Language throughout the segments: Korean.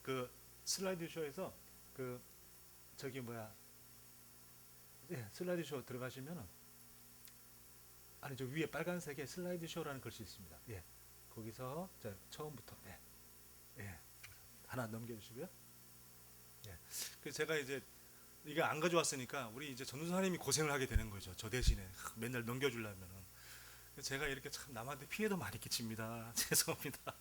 그 슬라이드 쇼에서 그 저기 뭐야, 슬라이드 쇼 들어가시면은 아니 저 위에 빨간색에 슬라이드 쇼라는 글씨 있습니다. 거기서 자, 처음부터 하나 넘겨주시고요. 그래서 제가 이제 이게 안 가져왔으니까 우리 이제 전도사님이 고생을 하게 되는 거죠. 저 대신에 맨날 넘겨주려면은. 제가 이렇게 참 남한테 피해도 많이 끼칩니다. 죄송합니다.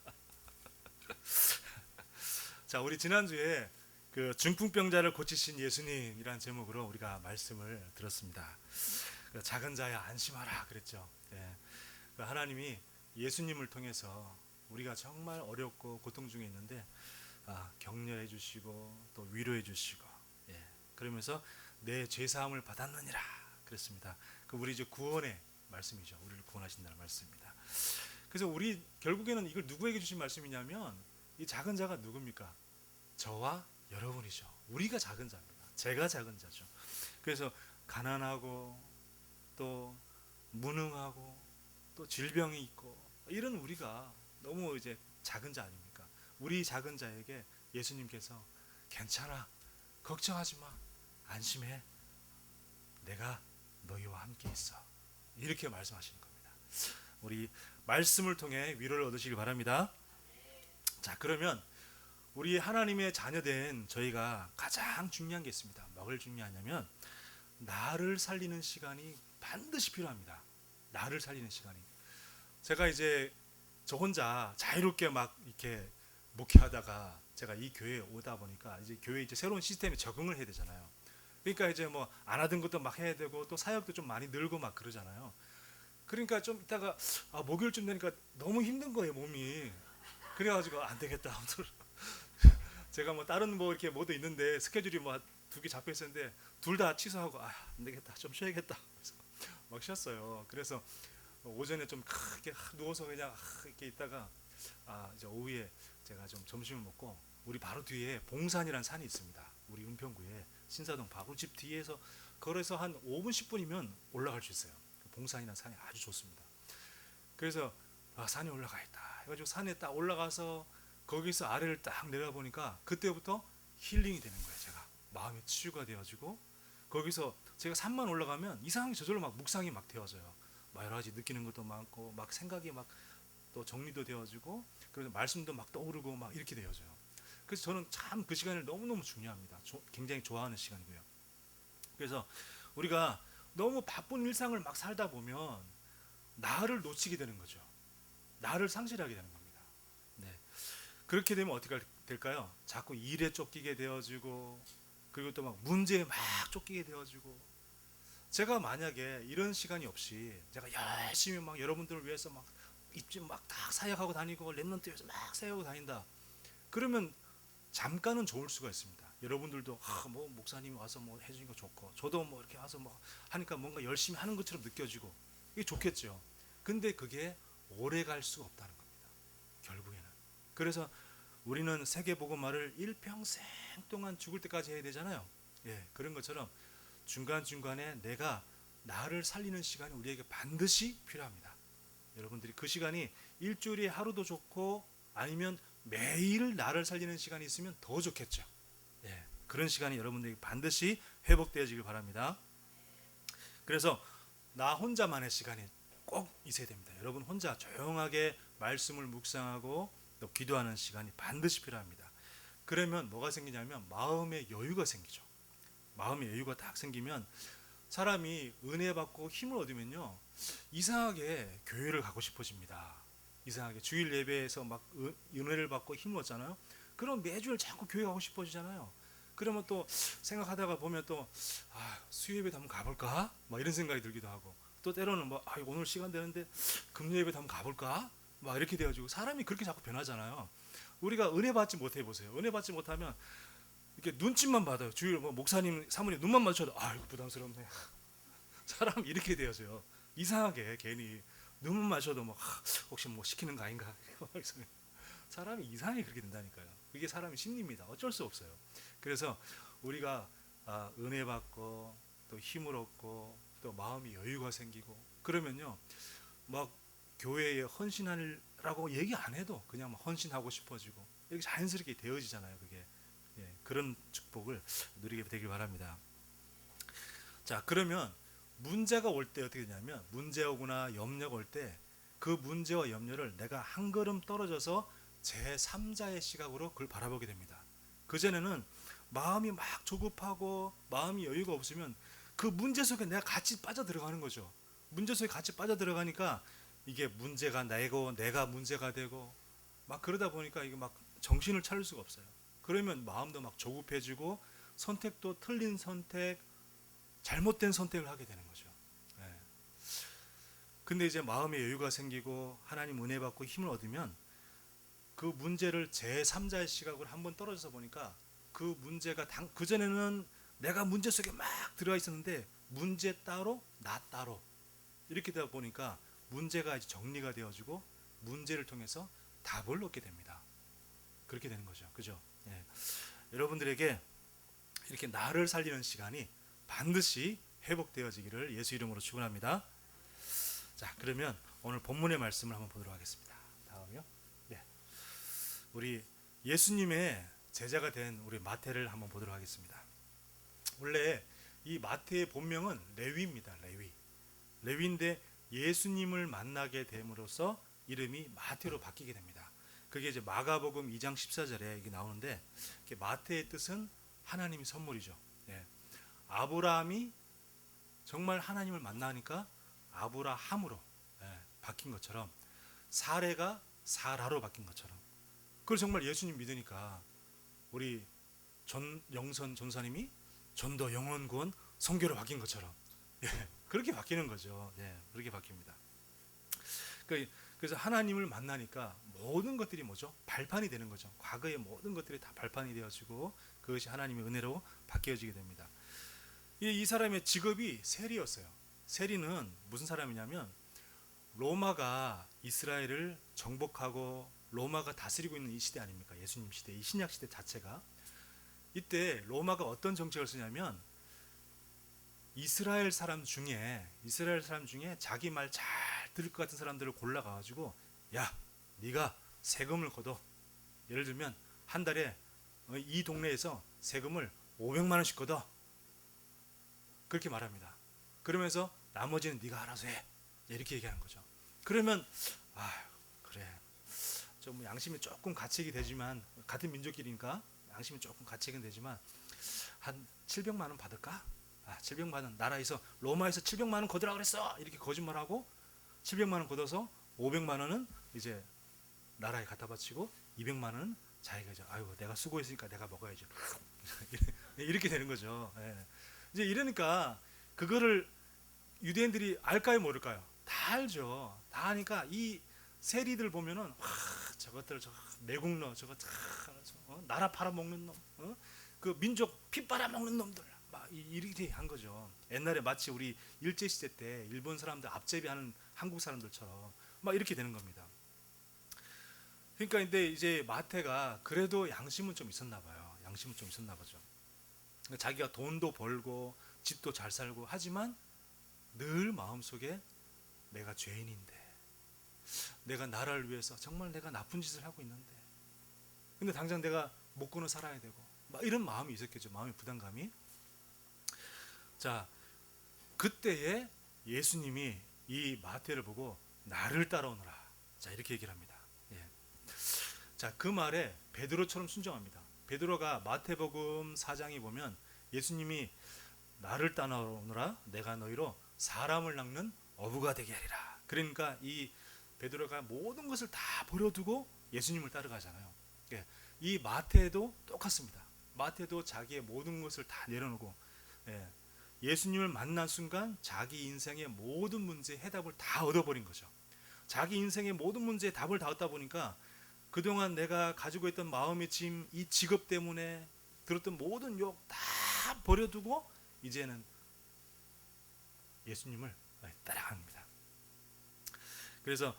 자, 우리 지난주에 그 중풍병자를 고치신 예수님이란 제목으로 우리가 말씀을 들었습니다. 작은 자야 안심하라 그랬죠. 하나님이 예수님을 통해서 우리가 정말 어렵고 고통 중에 있는데 격려해 주시고 또 위로해 주시고 그러면서 내 죄사함을 받았느니라 그랬습니다. 그 우리 이제 구원의 말씀이죠. 우리를 구원하신다는 말씀입니다. 그래서 우리 결국에는 이걸 누구에게 주신 말씀이냐면 이 작은 자가 누굽니까? 저와 여러분이죠. 우리가 작은 자입니다. 제가 작은 자죠. 그래서 가난하고 또 무능하고 또 질병이 있고 이런 우리가 너무 이제 작은 자 아닙니까? 우리 작은 자에게 예수님께서 괜찮아, 걱정하지 마, 안심해, 내가 너희와 함께 있어 이렇게 말씀하시는 겁니다. 우리 말씀을 통해 위로를 얻으시길 바랍니다. 자, 그러면 우리 하나님의 자녀된 저희가 가장 중요한 게 있습니다. 뭐가 중요하냐면 나를 살리는 시간이 반드시 필요합니다. 나를 살리는 시간이. 제가 이제 저 혼자 자유롭게 막 이렇게 목회하다가 제가 이 교회에 오다 보니까 이제 교회 이제 새로운 시스템에 적응을 해야 되잖아요. 그러니까 이제 뭐 안 하던 것도 막 해야 되고 또 사역도 좀 많이 늘고 막 그러잖아요. 그러니까 좀 이따가 목요일쯤 되니까 너무 힘든 거예요 몸이. 그래가지고 안 되겠다. 제가 뭐 다른 뭐 이렇게 뭐도 있는데 스케줄이 뭐 두 개 잡혀 있었는데 둘 다 취소하고 안 되겠다 좀 쉬어야겠다. 그래서 막 쉬었어요. 그래서 오전에 좀 크게 누워서 그냥 이렇게 있다가 이제 오후에 제가 좀 점심을 먹고 우리 바로 뒤에 봉산이라는 산이 있습니다. 우리 은평구에 신사동 바로 집 뒤에서 걸어서 한 5분 10분이면 올라갈 수 있어요. 봉산이라는 산이 아주 좋습니다. 그래서 산에 올라가 있다 해가지고 산에 딱 올라가서 거기서 아래를 딱 내려보니까 그때부터 힐링이 되는 거예요. 제가 마음이 치유가 되어지고 거기서 제가 산만 올라가면 이상하게 저절로 막 묵상이 막 되어져요. 막 여러 가지 느끼는 것도 많고 막 생각이 막 또 정리도 되어지고 그래서 말씀도 막 떠오르고 막 이렇게 되어져요. 그래서 저는 참 그 시간을 너무너무 중요합니다. 굉장히 좋아하는 시간이고요. 그래서 우리가 너무 바쁜 일상을 막 살다 보면 나를 놓치게 되는 거죠. 나를 상실하게 되는 겁니다. 네. 그렇게 되면 어떻게 될까요? 자꾸 일에 쫓기게 되어지고 그리고 또 막 문제에 막 쫓기게 되어지고 제가 만약에 이런 시간이 없이 제가 열심히 막 여러분들을 위해서 막 입집 막딱 사역하고 다니고 랩런트에서 막 사역하고 다닌다. 그러면 잠깐은 좋을 수가 있습니다. 여러분들도 뭐 목사님이 와서 뭐 해주니까 좋고 저도 뭐 이렇게 와서 뭐 하니까 뭔가 열심히 하는 것처럼 느껴지고 이게 좋겠죠. 근데 그게 오래 갈 수가 없다는 겁니다. 결국에는. 그래서 우리는 세계복음화를 일평생 동안 죽을 때까지 해야 되잖아요. 그런 것처럼 중간중간에 내가 나를 살리는 시간이 우리에게 반드시 필요합니다. 여러분들이 그 시간이 일주일에 하루도 좋고 아니면 매일 나를 살리는 시간이 있으면 더 좋겠죠. 그런 시간이 여러분들에게 반드시 회복되어지길 바랍니다. 그래서 나 혼자만의 시간이 꼭 있어야 됩니다. 여러분 혼자 조용하게 말씀을 묵상하고 또 기도하는 시간이 반드시 필요합니다. 그러면 뭐가 생기냐면 마음의 여유가 생기죠. 마음의 여유가 딱 생기면 사람이 은혜 받고 힘을 얻으면요 이상하게 교회를 가고 싶어집니다. 이상하게 주일 예배에서 막 은혜를 받고 힘을 얻잖아요. 그럼 매주일 자꾸 교회 가고 싶어지잖아요. 그러면 또 생각하다가 보면 또 수요예배도 한번 가볼까? 막 이런 생각이 들기도 하고 또 때로는 뭐 오늘 시간 되는데 금요예배도 한번 가볼까? 막 이렇게 돼가지고 사람이 그렇게 자꾸 변하잖아요. 우리가 은혜 받지 못해 보세요. 은혜 받지 못하면 이렇게 눈짓만 받아요. 주일 뭐 목사님 사모님 눈만 마주쳐도 이거 부담스럽네. 사람이 이렇게 되어져요. 이상하게 괜히 눈만 마주쳐도 막 혹시 뭐 시키는 거 아닌가? 사람이 이상하게 그렇게 된다니까요. 그게 사람의 심리입니다. 어쩔 수 없어요. 그래서 우리가 은혜 받고 또 힘을 얻고 또 마음이 여유가 생기고 그러면요 막 교회에 헌신하라고 얘기 안 해도 그냥 막 헌신하고 싶어지고 이렇게 자연스럽게 되어지잖아요. 그게 그런 축복을 누리게 되길 바랍니다. 자, 그러면 문제가 올 때 어떻게 되냐면, 문제 오거나 염려가 올 때 그 문제와 염려를 내가 한 걸음 떨어져서 제3자의 시각으로 그걸 바라보게 됩니다. 그전에는 마음이 막 조급하고 마음이 여유가 없으면 그 문제 속에 내가 같이 빠져들어가는 거죠. 문제 속에 같이 빠져들어가니까 이게 문제가 나고 내가 문제가 되고 막 그러다 보니까 이게 막 정신을 차릴 수가 없어요. 그러면 마음도 막 조급해지고 선택도 틀린 선택, 잘못된 선택을 하게 되는 거죠. 예. 근데 이제 마음의 여유가 생기고 하나님 은혜 받고 힘을 얻으면 그 문제를 제3자의 시각으로 한번 떨어져서 보니까 그 문제가 그전에는 내가 문제 속에 막 들어가 있었는데 문제 따로 나 따로 이렇게 되다 보니까 문제가 이제 정리가 되어지고 문제를 통해서 답을 얻게 됩니다. 그렇게 되는 거죠. 그죠? 예. 여러분들에게 이렇게 나를 살리는 시간이 반드시 회복되어지기를 예수 이름으로 축원합니다. 자, 그러면 오늘 본문의 말씀을 한번 보도록 하겠습니다. 다음이요. 네. 우리 예수님의 제자가 된 우리 마태를 한번 보도록 하겠습니다. 원래 이 마태의 본명은 레위입니다. 레위인데 예수님을 만나게 됨으로써 이름이 마태로 바뀌게 됩니다. 그게 이제 마가복음 2장 14절에 이게 나오는데, 마태의 뜻은 하나님의 선물이죠. 예. 아브라함이 정말 하나님을 만나니까 아브라함으로 바뀐 것처럼, 사레가 사라로 바뀐 것처럼, 그걸 정말 예수님 믿으니까 우리 영선 전사님이 전도 영원 구원 선교로 바뀐 것처럼 그렇게 바뀌는 거죠. 그렇게 바뀝니다. 그래서 하나님을 만나니까 모든 것들이 뭐죠? 발판이 되는 거죠. 과거의 모든 것들이 다 발판이 되어지고 그것이 하나님의 은혜로 바뀌어지게 됩니다. 이 사람의 직업이 세리였어요. 세리는 무슨 사람이냐면, 로마가 이스라엘을 정복하고 로마가 다스리고 있는 이 시대 아닙니까? 예수님 시대, 이 신약 시대 자체가. 이때 로마가 어떤 정책을 쓰냐면, 이스라엘 사람 중에 자기 말 잘 들을 것 같은 사람들을 골라가지고, 야, 네가 세금을 걷어. 예를 들면 한 달에 이 동네에서 세금을 500만 원씩 걷어. 그렇게 말합니다. 그러면서 나머지는 네가 알아서 해. 이렇게 얘기하는 거죠. 그러면 그래, 좀 양심이 조금 가책이 되지만, 같은 민족끼리니까 양심이 조금 가책은 되지만 한 700만 원 받을까? 700만 원, 나라에서 로마에서 700만 원 걷으라 그랬어. 이렇게 거짓말하고 700만 원 걷어서 500만 원은 이제 나라에 갖다 바치고 200만 원은 자기가 이제 내가 수고했으니까 내가 먹어야지. 이렇게 되는 거죠. 이제 이러니까 그거를 유대인들이 알까요, 모를까요? 다 알죠. 다 아니까 이 세리들 보면은 저것들 매국노, 저거 나라 팔아먹는 놈, 그 민족 피 빨아먹는 놈들, 막 이렇게 한 거죠. 옛날에 마치 우리 일제 시대 때 일본 사람들 앞제비하는 한국 사람들처럼 막 이렇게 되는 겁니다. 그러니까 근데 이제 마태가 그래도 양심은 좀 있었나 봐요. 양심은 좀 있었나 보죠. 자기가 돈도 벌고 집도 잘 살고 하지만 늘 마음속에 내가 죄인인데, 내가 나라를 위해서 정말 내가 나쁜 짓을 하고 있는데, 근데 당장 내가 먹고는 살아야 되고, 막 이런 마음이 있었겠죠. 마음의 부담감이. 자, 그때에 예수님이 이 마태를 보고 나를 따라오너라, 자, 이렇게 얘기를 합니다. 자, 그 말에 베드로처럼 순종합니다. 베드로가 마태복음 4장에 보면 예수님이 나를 따라오너라, 내가 너희로 사람을 낚는 어부가 되게 하리라. 그러니까 이 베드로가 모든 것을 다 버려두고 예수님을 따라가잖아요. 이 마태도 똑같습니다. 마태도 자기의 모든 것을 다 내려놓고 예수님을 만난 순간 자기 인생의 모든 문제의 해답을 다 얻어버린 거죠. 자기 인생의 모든 문제에 답을 다 얻다 보니까 그동안 내가 가지고 있던 마음의 짐, 이 직업 때문에 들었던 모든 욕 다 버려두고 이제는 예수님을 따라갑니다. 그래서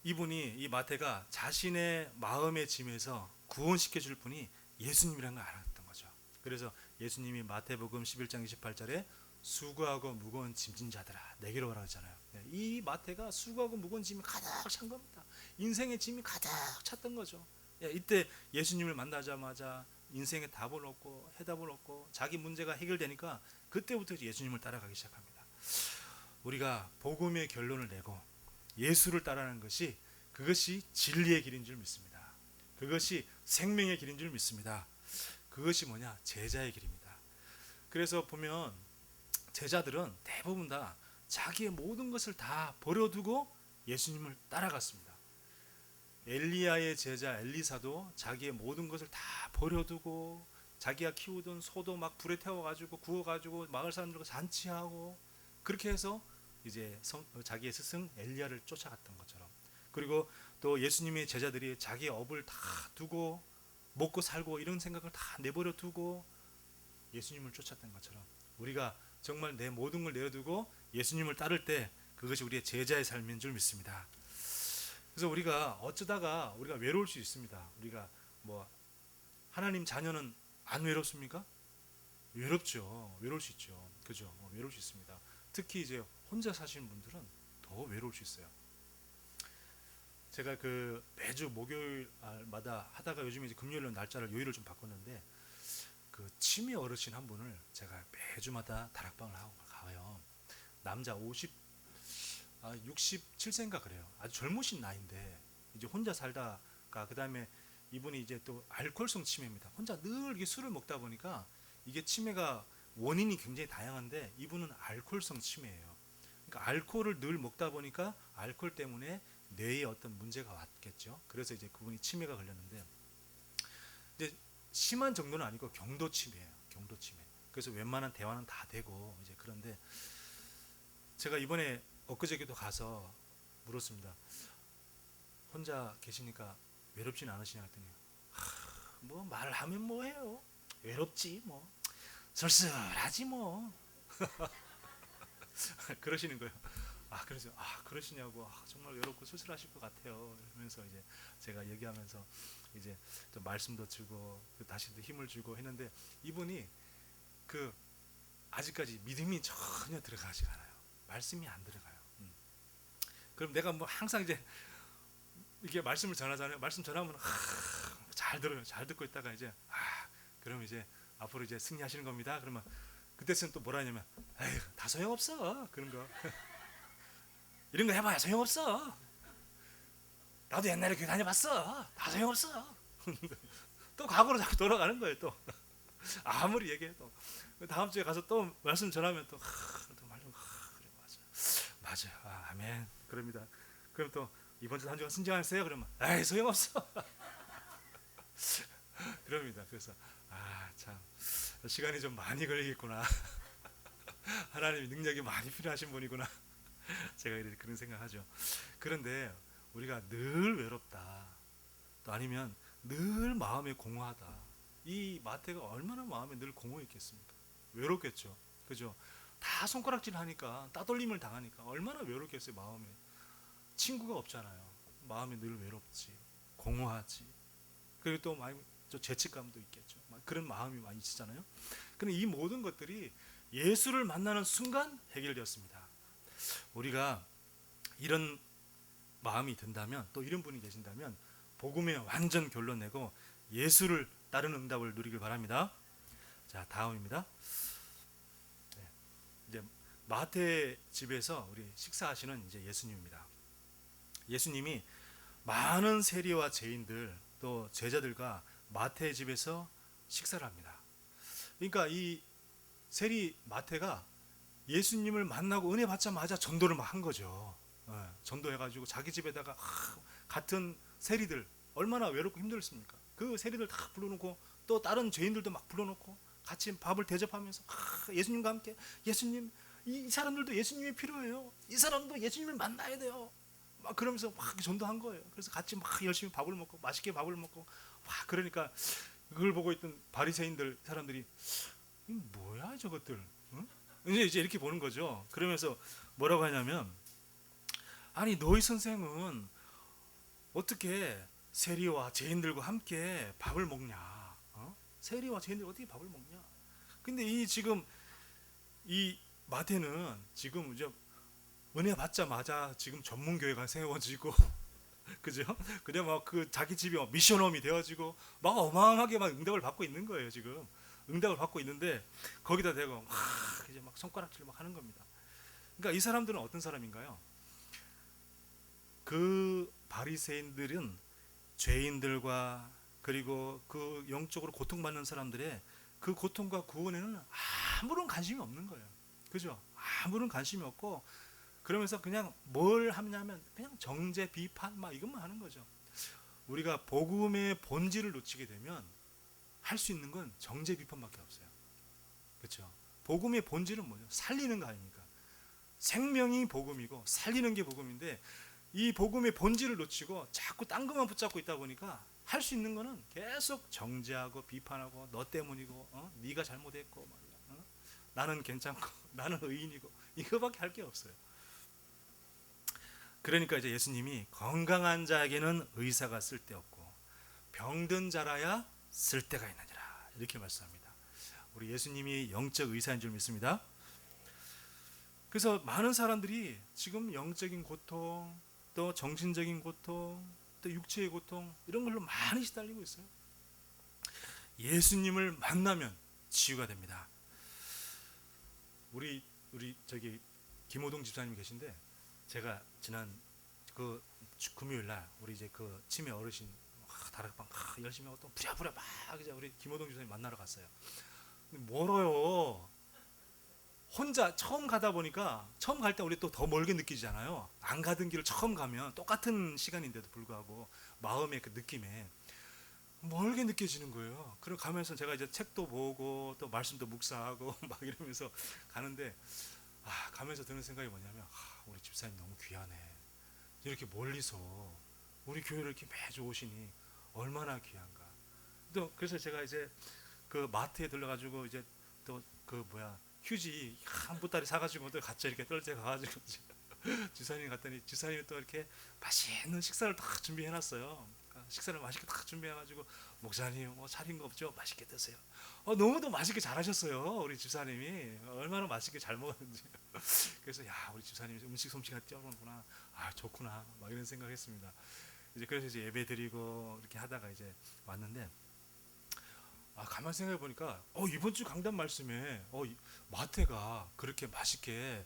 이 마태가 자신의 마음의 짐에서 구원시켜 줄 분이 예수님이라는 걸 알았던 거죠. 그래서 예수님이 마태복음 11장 28절에 수고하고 무거운 짐진 자들아 내게로 오라 하잖아요. 이 마태가 수고하고 무거운 짐이 가득 찬 겁니다. 인생의 짐이 가득 찼던 거죠. 이때 예수님을 만나자마자 인생의 답을 얻고 해답을 얻고 자기 문제가 해결되니까 그때부터 예수님을 따라가기 시작합니다. 우리가 복음의 결론을 내고 예수를 따라하는 것이 그것이 진리의 길인 줄 믿습니다. 그것이 생명의 길인 줄 믿습니다. 그것이 뭐냐? 제자의 길입니다. 그래서 보면 제자들은 대부분 다 자기의 모든 것을 다 버려두고 예수님을 따라갔습니다. 엘리야의 제자 엘리사도 자기의 모든 것을 다 버려두고 자기가 키우던 소도 막 불에 태워가지고 구워가지고 마을 사람들과 잔치하고 그렇게 해서 이제 자기의 스승 엘리야를 쫓아갔던 것처럼, 그리고 또 예수님의 제자들이 자기의 업을 다 두고 먹고 살고 이런 생각을 다 내버려 두고 예수님을 쫓았던 것처럼 우리가 정말 내 모든 걸 내어두고 예수님을 따를 때 그것이 우리의 제자의 삶인 줄 믿습니다. 그래서 우리가 어쩌다가 우리가 외로울 수 있습니다. 우리가 뭐 하나님 자녀는 안 외롭습니까? 외롭죠. 외로울 수 있죠. 그죠? 외로울 수 있습니다. 특히 이제 혼자 사시는 분들은 더 외로울 수 있어요. 제가 그 매주 목요일마다 하다가 요즘에 이제 금요일로 날짜를 요일을 좀 바꿨는데 그 치매 어르신 한 분을 제가 매주마다 다락방을 하고 가요. 남자 67세인가 그래요. 아주 젊으신 나이인데 이제 혼자 살다가 그 다음에 이분이 이제 또 알코올성 치매입니다. 혼자 늘 이게 술을 먹다 보니까 이게 치매가 원인이 굉장히 다양한데 이분은 알코올성 치매예요. 그러니까 알코올을 늘 먹다 보니까 알코올 때문에 뇌에 어떤 문제가 왔겠죠. 그래서 이제 그분이 치매가 걸렸는데 이제 심한 정도는 아니고 경도 치매예요. 경도 치매. 그래서 웬만한 대화는 다 되고 이제 그런데 제가 이번에 엊그저께도 가서 물었습니다. 혼자 계시니까 외롭진 않으시냐 했더니 뭐 말하면 뭐해요. 외롭지 뭐. 쓸쓸하지 뭐. 그러시는 거예요. 그래서 그러시냐고. 정말 외롭고 쓸쓸하실 것 같아요. 그러면서 이제 제가 얘기하면서 이제 또 말씀도 주고 다시 또 힘을 주고 했는데 이분이 그 아직까지 믿음이 전혀 들어가지가 않아요. 말씀이 안 들어가요. 그럼 내가 뭐 항상 이제 이게 말씀을 전하잖아요. 말씀 전하면 잘 들어요. 잘 듣고 있다가 이제 그럼 이제 앞으로 이제 승리하시는 겁니다. 그러면 그때는 또 뭐라 하냐면 에휴 다 소용없어 그런 거. 이런 거 해봐야 소용없어. 나도 옛날에 교회 다녀봤어. 다 소용없어. 또 과거로 자꾸 돌아가는 거예요. 또 아무리 얘기해도 다음 주에 가서 또 말씀 전하면 또 말씀 그래 맞아 아멘 그럽니다. 그럼 또 이번 주 한 주간 순종하셨어요? 그러면 에이 소용없어. 그럽니다. 그래서 참 시간이 좀 많이 걸리겠구나. 하나님의 능력이 많이 필요하신 분이구나. 제가 그런 생각하죠. 그런데 우리가 늘 외롭다, 또 아니면 늘 마음에 공허하다. 이 마태가 얼마나 마음에 늘 공허 있겠습니까? 외롭겠죠. 그죠? 다 손가락질 하니까 따돌림을 당하니까 얼마나 외롭겠어요. 마음에 친구가 없잖아요. 마음이 늘 외롭지, 공허하지. 그리고 또 많이 죄책감도 있겠죠. 그런 마음이 많이 있잖아요. 근데 이 모든 것들이 예수를 만나는 순간 해결되었습니다. 우리가 이런 마음이 든다면, 또 이런 분이 계신다면 복음의 완전 결론 내고 예수를 따르는 응답을 누리길 바랍니다. 자, 다음입니다. 이제 마태 집에서 우리 식사하시는 이제 예수님입니다. 예수님이 많은 세리와 죄인들 또 제자들과 마태 집에서 식사를 합니다. 그러니까 이 세리 마태가 예수님을 만나고 은혜 받자마자 전도를 막 한 거죠. 전도해가지고 자기 집에다가 같은 세리들 얼마나 외롭고 힘들었습니까? 그 세리들 다 불러놓고 또 다른 죄인들도 막 불러놓고 같이 밥을 대접하면서 예수님과 함께 예수님 이 사람들도 예수님이 필요해요. 이 사람도 예수님을 만나야 돼요. 막 그러면서 막 전도한 거예요. 그래서 같이 막 열심히 밥을 먹고 맛있게 밥을 먹고 막 그러니까 그걸 보고 있던 바리새인들 사람들이 이 뭐야 저것들? 응? 이제 이렇게 보는 거죠. 그러면서 뭐라고 하냐면 아니 너희 선생은 어떻게 세리와 죄인들과 함께 밥을 먹냐? 세리와 죄인들 어떻게 밥을 먹냐? 근데 이 지금 이 마태는 지금 이제 은혜 받자마자 지금 전문 교회가 세워지고 그죠? 그냥 막 그 자기 집이 막 미션홈이 되어지고 막 어마어마하게 막 응답을 받고 있는 거예요. 지금 응답을 받고 있는데 거기다 대고 막 이제 막 손가락질 막 하는 겁니다. 그러니까 이 사람들은 어떤 사람인가요? 그 바리새인들은 죄인들과 그리고 그 영적으로 고통받는 사람들의 그 고통과 구원에는 아무런 관심이 없는 거예요. 그죠? 아무런 관심이 없고 그러면서 그냥 뭘 하냐면 그냥 정죄 비판 막 이것만 하는 거죠. 우리가 복음의 본질을 놓치게 되면 할 수 있는 건 정죄 비판밖에 없어요. 그렇죠? 복음의 본질은 뭐죠? 살리는 거 아닙니까? 생명이 복음이고 살리는 게 복음인데 이 복음의 본질을 놓치고 자꾸 딴 것만 붙잡고 있다 보니까 할 수 있는 거는 계속 정죄하고 비판하고 너 때문이고 네가 잘못했고 말이야. 나는 괜찮고 나는 의인이고 이거밖에 할 게 없어요. 그러니까 이제 예수님이 건강한 자에게는 의사가 쓸데없고 병든 자라야 쓸데가 있느니라 이렇게 말씀합니다. 우리 예수님이 영적 의사인 줄 믿습니다. 그래서 많은 사람들이 지금 영적인 고통, 또 정신적인 고통, 또 육체의 고통 이런 걸로 많이 시달리고 있어요. 예수님을 만나면 치유가 됩니다. 우리 저기 김호동 집사님 계신데 제가 지난 그 금요일 날 우리 이제 그 치매 어르신 다락방 열심히 하고 또 부랴부랴 막 이제 우리 김호동 집사님 만나러 갔어요. 멀어요. 혼자 처음 가다 보니까 처음 갈 때 우리 또 더 멀게 느끼잖아요. 안 가던 길을 처음 가면 똑같은 시간인데도 불구하고 마음의 그 느낌에 멀게 느껴지는 거예요. 그리고 가면서 제가 이제 책도 보고 또 말씀도 묵상하고 막 이러면서 가는데 가면서 드는 생각이 뭐냐면 우리 집사님 너무 귀하네. 이렇게 멀리서 우리 교회를 이렇게 매주 오시니 얼마나 귀한가. 또 그래서 제가 이제 그 마트에 들러가지고 이제 또 그 휴지 한 보따리 사가지고 또 같이 이렇게 떨제 가가지고 주사님 갔더니 주사님이 또 이렇게 맛있는 식사를 딱 준비해놨어요. 그러니까 식사를 맛있게 딱 준비해가지고 목사님 뭐 차린 거 없죠? 맛있게 드세요. 너무도 맛있게 잘하셨어요. 우리 주사님이 얼마나 맛있게 잘 먹었는지. 그래서 야 우리 주사님이 음식 솜씨가 뛰어나구나. 좋구나. 막 이런 생각했습니다. 이제 그래서 이제 예배 드리고 이렇게 하다가 이제 왔는데. 가만 생각해 보니까 이번 주 강단 말씀에 마태가 그렇게 맛있게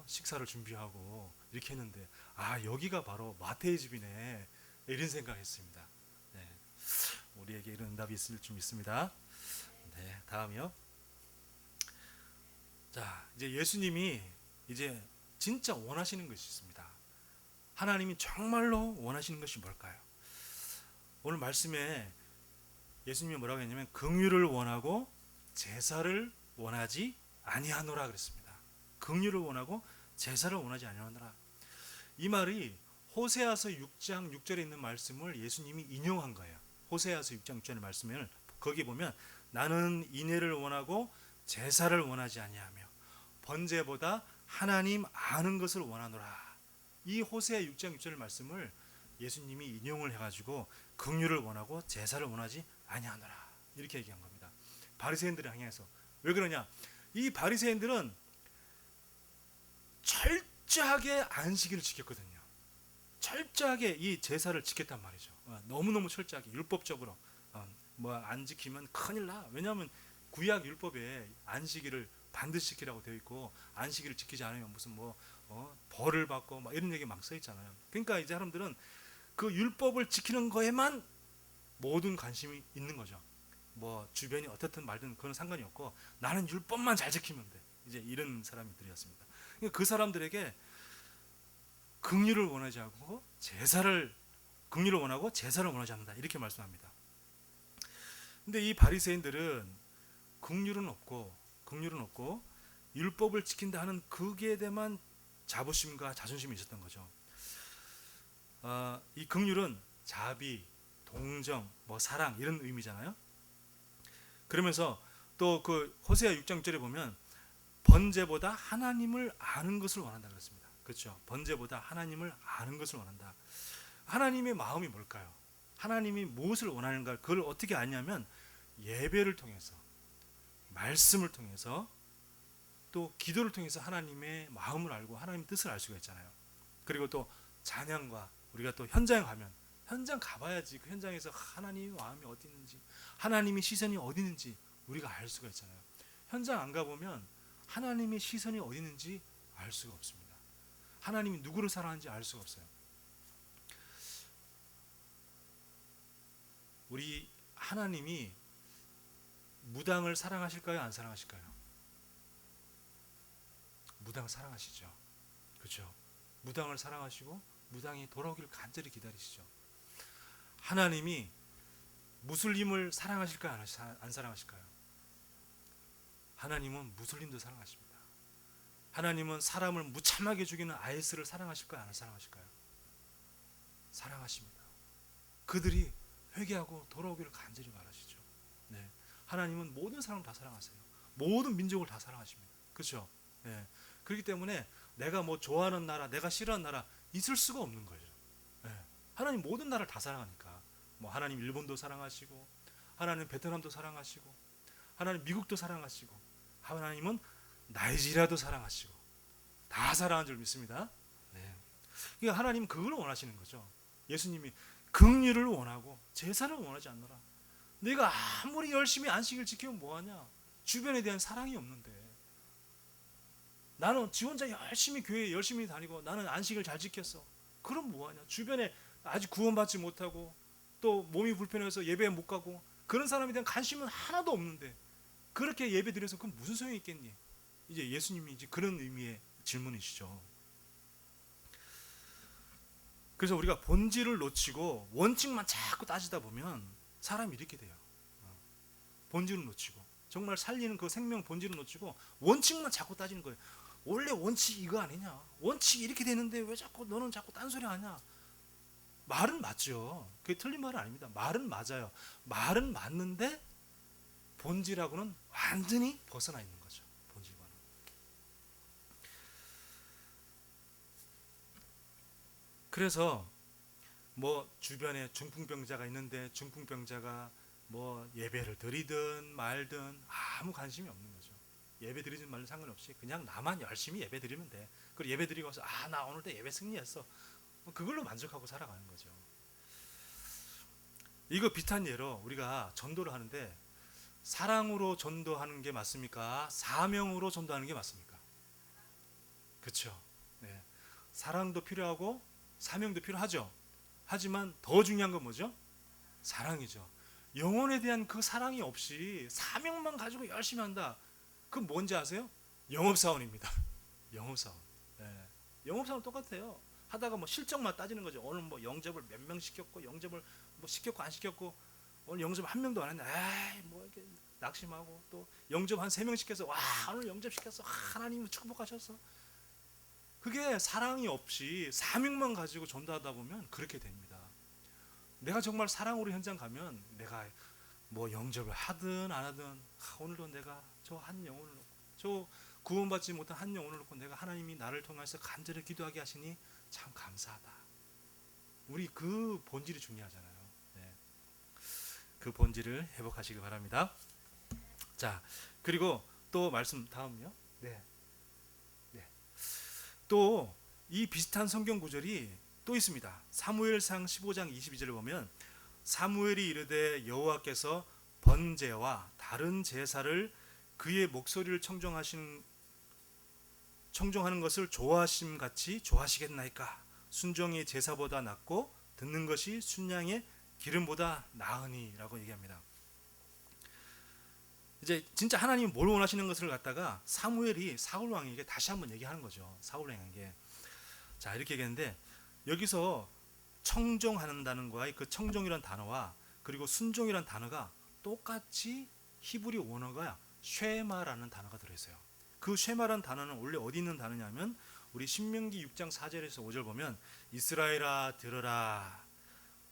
식사를 준비하고 이렇게 했는데 여기가 바로 마태의 집이네 이런 생각했습니다. 네, 우리에게 이런 응답이 있을 줄 믿습니다. 네, 다음이요. 자, 이제 예수님이 이제 진짜 원하시는 것이 있습니다. 하나님이 정말로 원하시는 것이 뭘까요? 오늘 말씀에 예수님이 뭐라고 했냐면 긍휼을 원하고 제사를 원하지 아니하노라 그랬습니다. 긍휼을 원하고 제사를 원하지 아니하노라. 이 말이 호세아서 6장 6절에 있는 말씀을 예수님이 인용한 거예요. 호세아서 6장 6절의 말씀을 거기 보면 나는 인애를 원하고 제사를 원하지 아니하며 번제보다 하나님 아는 것을 원하노라. 이 호세아 6장 6절의 말씀을 예수님이 인용을 해가지고 긍휼을 원하고 제사를 원하지 아니하노라 이렇게 얘기한 겁니다. 바리새인들을 향해서. 왜 그러냐? 이 바리새인들은 철저하게 안식일을 지켰거든요. 철저하게 이 제사를 지켰단 말이죠. 너무너무 철저하게 율법적으로 안 지키면 큰일 나. 왜냐하면 구약 율법에 안식일을 반드시 지키라고 되어 있고 안식일을 지키지 않으면 무슨 벌을 받고 막 이런 얘기 막 써 있잖아요. 그러니까 이 사람들은 그 율법을 지키는 거에만 모든 관심이 있는 거죠. 주변이 어떻든 말든 그건 상관이 없고 나는 율법만 잘 지키면 돼. 이제 이런 사람들이었습니다. 그러니까 그 사람들에게 긍휼을 원하지 않고 긍휼을 원하고 제사를 원하지 않는다 이렇게 말씀합니다. 근데 이 바리새인들은 긍휼은 없고 율법을 지킨다 하는 거기에 대한 자부심과 자존심이 있었던 거죠. 이 긍휼은 자비, 동정, 사랑 이런 의미잖아요. 그러면서 또 그 호세아 6장 6절에 보면 번제보다 하나님을 아는 것을 원한다 그랬습니다. 그렇죠? 번제보다 하나님을 아는 것을 원한다. 하나님의 마음이 뭘까요? 하나님이 무엇을 원하는가? 그걸 어떻게 아냐면 예배를 통해서, 말씀을 통해서, 또 기도를 통해서 하나님의 마음을 알고 하나님의 뜻을 알 수가 있잖아요. 그리고 또 찬양과 우리가 또 현장에 가면 현장 가봐야지 그 현장에서 하나님의 마음이 어디 있는지 하나님의 시선이 어디 있는지 우리가 알 수가 있잖아요. 현장 안 가보면 하나님의 시선이 어디 있는지 알 수가 없습니다. 하나님이 누구를 사랑하는지 알 수가 없어요. 우리 하나님이 무당을 사랑하실까요? 안 사랑하실까요? 무당 사랑하시죠. 그렇죠? 무당을 사랑하시고 무당이 돌아오기를 간절히 기다리시죠. 하나님이 무슬림을 사랑하실까요? 안 사랑하실까요? 하나님은 무슬림도 사랑하십니다. 하나님은 사람을 무참하게 죽이는 IS를 사랑하실까요? 안 사랑하실까요? 사랑하십니다. 그들이 회개하고 돌아오기를 간절히 바라시죠. 네. 하나님은 모든 사람을 다 사랑하세요. 모든 민족을 다 사랑하십니다. 그렇죠? 네. 그렇기 때문에 내가 뭐 좋아하는 나라, 내가 싫어하는 나라 있을 수가 없는 거죠. 네. 하나님 모든 나라를 다 사랑하니까. 뭐 하나님 일본도 사랑하시고, 하나님 베트남도 사랑하시고, 하나님 미국도 사랑하시고, 하나님은 나이지리아도 사랑하시고, 다 사랑하는 줄 믿습니다. 네. 그러니까 하나님은 그걸 원하시는 거죠. 예수님이 긍휼을 원하고 제사를 원하지 않노라. 내가 아무리 열심히 안식을 지키면 뭐하냐? 주변에 대한 사랑이 없는데. 나는 지 혼자 열심히 교회에 열심히 다니고 나는 안식을 잘 지켰어. 그럼 뭐하냐? 주변에 아직 구원받지 못하고 또 몸이 불편해서 예배에 못 가고 그런 사람에 대한 관심은 하나도 없는데 그렇게 예배 드려서 그럼 무슨 소용이 있겠니? 이제 예수님이 이제 그런 의미의 질문이시죠. 그래서 우리가 본질을 놓치고 원칙만 자꾸 따지다 보면 사람이 이렇게 돼요. 본질을 놓치고 정말 살리는 그 생명 본질을 놓치고 원칙만 자꾸 따지는 거예요. 원래 원칙이 이거 아니냐? 원칙이 이렇게 되는데 왜 자꾸 너는 자꾸 딴소리 하냐? 말은 맞죠. 그게 틀린 말은 아닙니다. 말은 맞아요. 말은 맞는데 본질하고는 완전히 벗어나 있는 거죠. 본질과는. 그래서 뭐 주변에 중풍병자가 있는데 중풍병자가 뭐 예배를 드리든 말든 아무 관심이 없는 거죠. 예배 드리든 말든 상관없이 그냥 나만 열심히 예배 드리면 돼. 그리고 예배 드리고 와서 나 오늘도 예배 승리했어. 그걸로 만족하고 살아가는 거죠. 이거 비슷한 예로 우리가 전도를 하는데 사랑으로 전도하는 게 맞습니까? 사명으로 전도하는 게 맞습니까? 그렇죠. 네. 사랑도 필요하고 사명도 필요하죠. 하지만 더 중요한 건 뭐죠? 사랑이죠. 영혼에 대한 그 사랑이 없이 사명만 가지고 열심히 한다. 그건 뭔지 아세요? 영업사원입니다. 영업사원. 네. 영업사원 똑같아요. 하다가 뭐 실적만 따지는 거죠. 오늘 뭐 영접을 몇 명 시켰고 영접을 뭐 시켰고 안 시켰고 오늘 영접 한 명도 안 했는데 뭐 이렇게 낙심하고 또 영접 한 3명 시켜서 와 오늘 영접 시켰어. 하나님 축복하셨어. 그게 사랑이 없이 사명만 가지고 전도하다 보면 그렇게 됩니다. 내가 정말 사랑으로 현장 가면 내가 뭐 영접을 하든 안 하든 오늘도 내가 저 한 영혼을 놓고 저 구원받지 못한 한 영혼을 놓고 내가 하나님이 나를 통해서 간절히 기도하게 하시니 참 감사하다. 우리 그 본질이 중요하잖아요. 네. 그 본질을 회복하시기 바랍니다. 자, 그리고 또 말씀 다음요. 네. 또 이 비슷한 성경 구절이 또 있습니다. 사무엘상 15장 22절을 보면 사무엘이 이르되 여호와께서 번제와 다른 제사를 그의 목소리를 청종하는 것을 좋아하심 같이 좋아하시겠나이까? 순종이 제사보다 낫고 듣는 것이 순양의 기름보다 나으니라고 얘기합니다. 이제 진짜 하나님이 뭘 원하시는 것을 갖다가 사무엘이 사울 왕에게 다시 한번 얘기하는 거죠. 사울 왕에게. 자, 이렇게 얘기했는데 여기서 청종한다는 거와 그 청종이란 단어와 그리고 순종이란 단어가 똑같이 히브리 원어가 쉐마라는 단어가 들어있어요. 그 쉐마라는 단어는 원래 어디 있는 단어냐면 우리 신명기 6장 4절에서 5절 보면 이스라엘아 들으라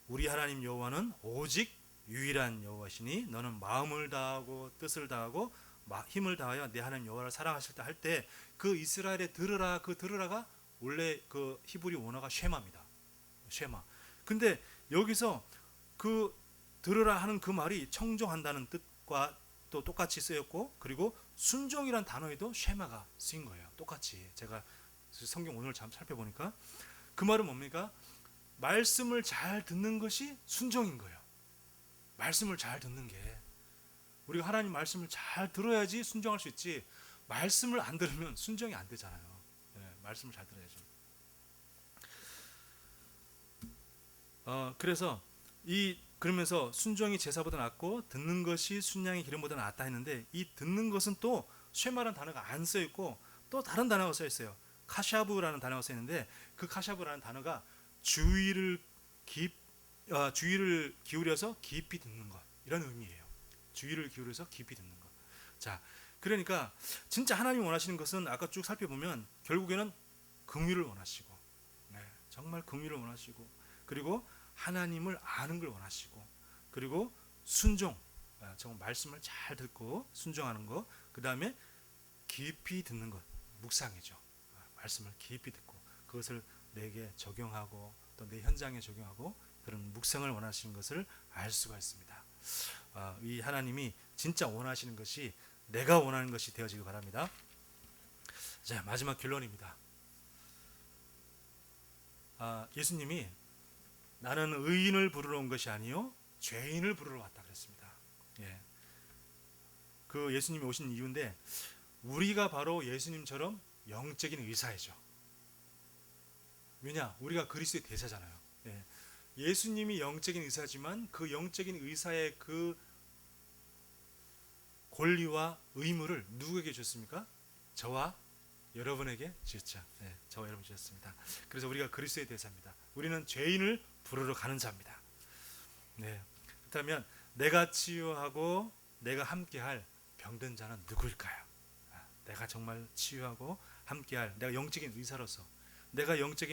우리 하나님 여호와는 오직 유일한 여호와시니 너는 마음을 다하고 뜻을 다하고 힘을 다하여 내 하나님 여호와를 사랑하실 때 할 때 그 이스라엘에 들으라 그 들으라가 원래 그 히브리 원어가 쉐마입니다. 쉐마. 근데 여기서 그 들으라 하는 그 말이 청종한다는 뜻과 또 똑같이 쓰였고 그리고 순종이란 단어에도 쉐마가 쓰인 거예요. 똑같이 제가 성경 오늘 참 살펴보니까 그 말은 뭡니까? 말씀을 잘 듣는 것이 순종인 거예요. 말씀을 잘 듣는 게, 우리가 하나님 말씀을 잘 들어야지 순종할 수 있지, 말씀을 안 들으면 순종이 안 되잖아요. 말씀을 잘 들어야죠. 그래서 그러면서 순종이 제사보다 낫고 듣는 것이 순양의 기름보다 낫다 했는데, 이 듣는 것은 또 쉐마라는 단어가 안 써 있고 또 다른 단어가 써 있어요. 카샤브라는 단어가 써 있는데, 그 카샤브라는 단어가 주의를 기울여서 깊이 듣는 것, 이런 의미예요. 주의를 기울여서 깊이 듣는 것. 자, 그러니까 진짜 하나님 원하시는 것은 아까 쭉 살펴보면 결국에는 긍휼을 원하시고, 정말 긍휼을 원하시고, 그리고 하나님을 아는 걸 원하시고, 그리고 순종, 정말 말씀을 잘 듣고 순종하는 것, 그 다음에 깊이 듣는 것, 묵상이죠. 말씀을 깊이 듣고 그것을 내게 적용하고 또 내 현장에 적용하고, 그런 묵상을 원하시는 것을 알 수가 있습니다. 이 하나님이 진짜 원하시는 것이 내가 원하는 것이 되어지길 바랍니다. 자, 마지막 결론입니다. 예수님이 나는 의인을 부르러 온 것이 아니요 죄인을 부르러 왔다 그랬습니다. 그 예수님이 오신 이유인데, 우리가 바로 예수님처럼 영적인 의사이죠. 왜냐? 우리가 그리스도의 대사잖아요. 예수님이 영적인 의사지만 그 영적인 의사의 그 권리와 의무를 누구에게 줬습니까? 저와 여러분에게 주셨죠. 저와 여러분 주셨습니다. 그래서 우리가 그리스도의 대사입니다. 우리는 죄인을 부르러 가는 자입니다. 그렇다면 내가 치유하고 내가 함께할 병든 자는 누구일까요? 내가 정말 치유하고 함께할, 내가 영적인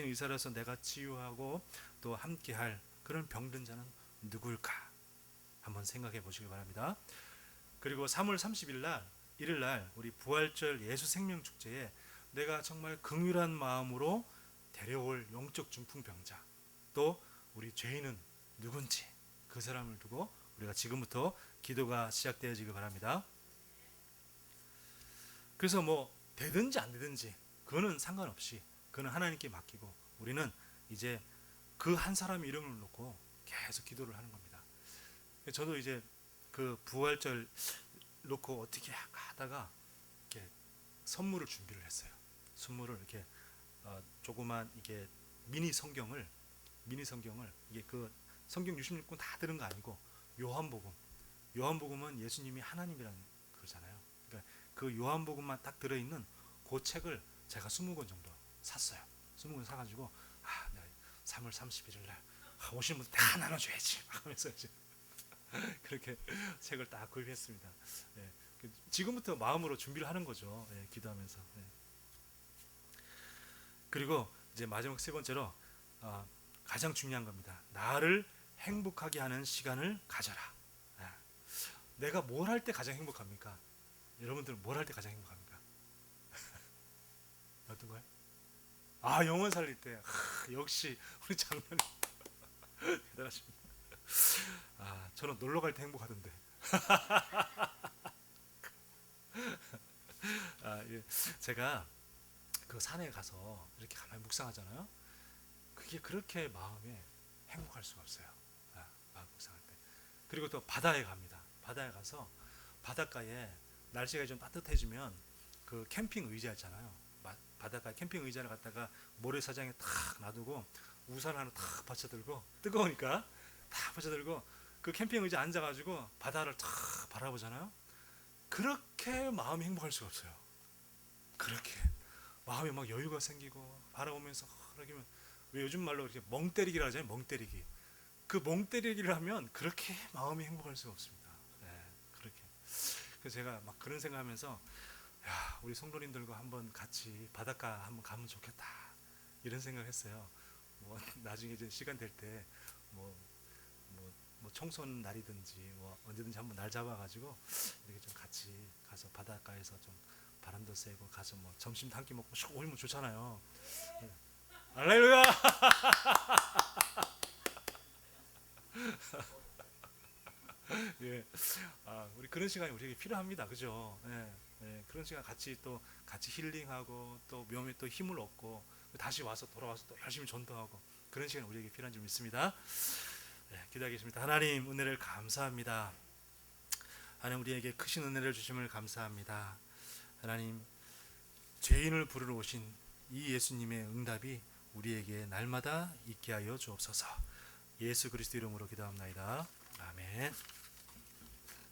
의사로서 내가 치유하고 또 함께할 그런 병든 자는 누구일까? 한번 생각해 보시기 바랍니다. 그리고 3월 30일 날, 일요일 날 우리 부활절 예수 생명 축제에 내가 정말 긍휼한 마음으로 데려올 영적 중풍병자, 또 우리 죄인은 누군지, 그 사람을 두고 우리가 지금부터 기도가 시작되어지길 바랍니다. 그래서 뭐 되든지 안 되든지 그거는 상관없이, 그거는 하나님께 맡기고, 우리는 이제 그 한 사람의 이름을 놓고 계속 기도를 하는 겁니다. 저도 이제 그 부활절 놓고 어떻게 하다가 이렇게 선물을 준비를 했어요. 선물을 이렇게 조그만 이게 미니 성경을 이게 그 성경 66권 다 들은 거 아니고 요한복음은 예수님이 하나님이라는 거잖아요. 그러니까 그 요한복음만 딱 들어있는 그 책을 제가 20권 정도 샀어요. 20권 사가지고 3월 31일 날 오시는 분들 다 나눠줘야지 하면서 이제 그렇게 책을 딱 구입했습니다. 지금부터 마음으로 준비를 하는 거죠. 기도하면서. 그리고 이제 마지막 세 번째로 가장 중요한 겁니다. 나를 행복하게 하는 시간을 가져라. 내가 뭘 할 때 가장 행복합니까? 여러분들은 뭘 할 때 가장 행복합니까? 어떤 거요? 영혼 살릴 때. 역시 우리 장로님 대단하십니다. 저는 놀러 갈 때 행복하던데. 제가 그 산에 가서 이렇게 가만히 묵상하잖아요. 그게 그렇게 마음에 행복할 수가 없어요. 마음 묵상할 때. 그리고 또 바다에 갑니다. 바다에 가서 바닷가에 날씨가 좀 따뜻해지면 그 캠핑 의자 있잖아요. 바닷가 캠핑 의자를 갖다가 모래사장에 탁 놔두고 우산 하나 탁 받쳐들고, 뜨거우니까 탁 받쳐들고 그 캠핑 의자 앉아가지고 바다를 탁 바라보잖아요. 그렇게 마음이 행복할 수가 없어요. 그렇게 마음에 막 여유가 생기고 바라보면서 그러면, 왜 요즘 말로 이렇게 멍 때리기라 하잖아요. 멍 때리기. 그 멍 때리기를 하면 그렇게 마음이 행복할 수가 없습니다. 그렇게. 그래서 제가 막 그런 생각하면서, 우리 성도님들과 한번 같이 바닷가 한번 가면 좋겠다, 이런 생각했어요. 뭐 나중에 이제 시간 될 때 뭐 청소년 날이든지 뭐 언제든지 한번 날 잡아가지고 이렇게 좀 같이 가서 바닷가에서 좀 바람도 쐬고 가서 뭐 점심도 한 끼 먹고 슉 오면 좋잖아요. 할렐루야. 우리 그런 시간이 우리에게 필요합니다. 그죠? 그런 시간 같이 힐링하고 또 몸에 또 힘을 얻고 다시 돌아와서 또 열심히 전도하고 그런 시간이 우리에게 필요한 줄 믿습니다. 네, 기도하겠습니다. 하나님, 은혜를 감사합니다. 하나님, 우리에게 크신 은혜를 주심을 감사합니다. 하나님, 죄인을 부르러 오신 이 예수님의 응답이 우리에게 날마다 있게 하여 주옵소서. 예수 그리스도 이름으로 기도합나이다. 아멘.